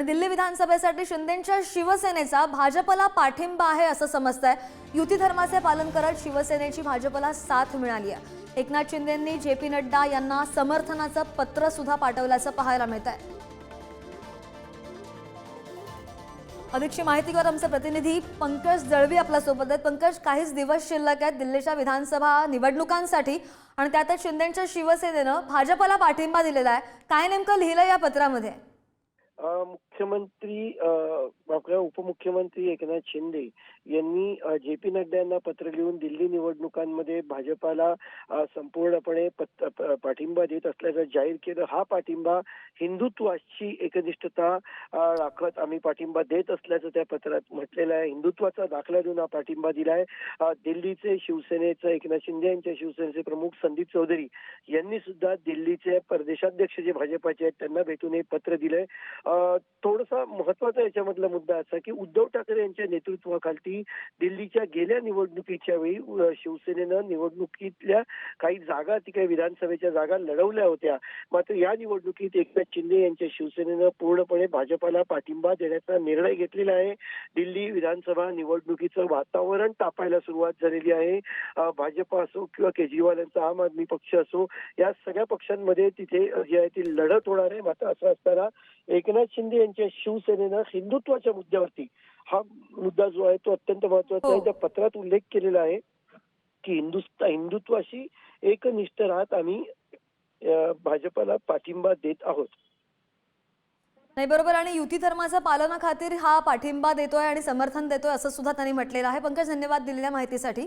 आणि दिल्ली विधानसभेसाठी शिंदेंच्या शिवसेनेचा भाजपला पाठिंबा आहे असं समजतंय। युती धर्माचे पालन करत शिवसेनेची भाजपला साथ मिळाली आहे। एकनाथ शिंदेंनी जे.पी. नड्डा यांना समर्थनाचं पत्र सुद्धा पाठवल्याचं पाहायला मिळतंय। अधिकची माहिती घेऊन आमचे प्रतिनिधी पंकज दळवी आपल्या सोबत आहेत। पंकज, काहीच दिवस शिल्लक आहेत दिल्लीच्या विधानसभा निवडणुकांसाठी आणि त्यातच शिंदेंच्या शिवसेनेनं भाजपला पाठिंबा दिलेला आहे। काय नेमकं लिहिलं या पत्रामध्ये? मुख्यमंत्री आपल्या उपमुख्यमंत्री एकनाथ शिंदे यांनी जे.पी. नड्डा यांना पत्र लिहून दिल्ली निवडणुकांमध्ये भाजपाला संपूर्णपणे पाठिंबा देत असल्याचं जाहीर केलं। हा पाठिंबा हिंदुत्वाची एकनिष्ठता राखत आम्ही पाठिंबा देत असल्याचं त्या पत्रात म्हटलेलं आहे। हिंदुत्वाचा दाखला देऊन हा पाठिंबा दिलाय। दिल्लीचे शिवसेनेचे एकनाथ शिंदे यांच्या शिवसेनेचे प्रमुख संदीप चौधरी यांनी सुद्धा दिल्लीचे प्रदेशाध्यक्ष जे भाजपाचे आहेत त्यांना भेटून हे पत्र दिलंय। थोडासा महत्वाचा याच्यामधला मुद्दा असा की उद्धव ठाकरे यांच्या नेतृत्वाखाली दिल्लीच्या गेल्या निवडणुकीच्या वेळी शिवसेनेनं निवडणुकीतल्या काही जागा काही विधानसभेच्या जागा लढवल्या होत्या। मात्र या निवडणुकीत एकनाथ शिंदे यांच्या शिवसेनेनं पूर्णपणे भाजपाला पाठिंबा देण्याचा निर्णय घेतलेला आहे। दिल्ली विधानसभा निवडणुकीचं वातावरण तापायला सुरुवात झालेली आहे। भाजप असो किंवा केजरीवाल यांचा आम आदमी पक्ष असो, या सगळ्या पक्षांमध्ये तिथे जी आहे ती लढत होणार आहे। मात्र असं असताना एकनाथ शिंदे यांच्या शिवसेनेनं हिंदुत्वाच्या मुद्द्यावरती हा मुद्दा जो आहे तो अत्यंत महत्वाचा आहे। त्या पत्रात उल्लेख केलेला आहे की हिंदुत्वाशी एकनिष्ठ राहत आम्ही भाजपाला पाठिंबा देत आहोत। नाही, बरोबर। आणि युती धर्माच्या पालनाखातीर हा पाठिंबा देतोय आणि समर्थन देतोय असं सुद्धा त्यांनी म्हटलेलं आहे। पंकज, धन्यवाद दिलेल्या माहितीसाठी।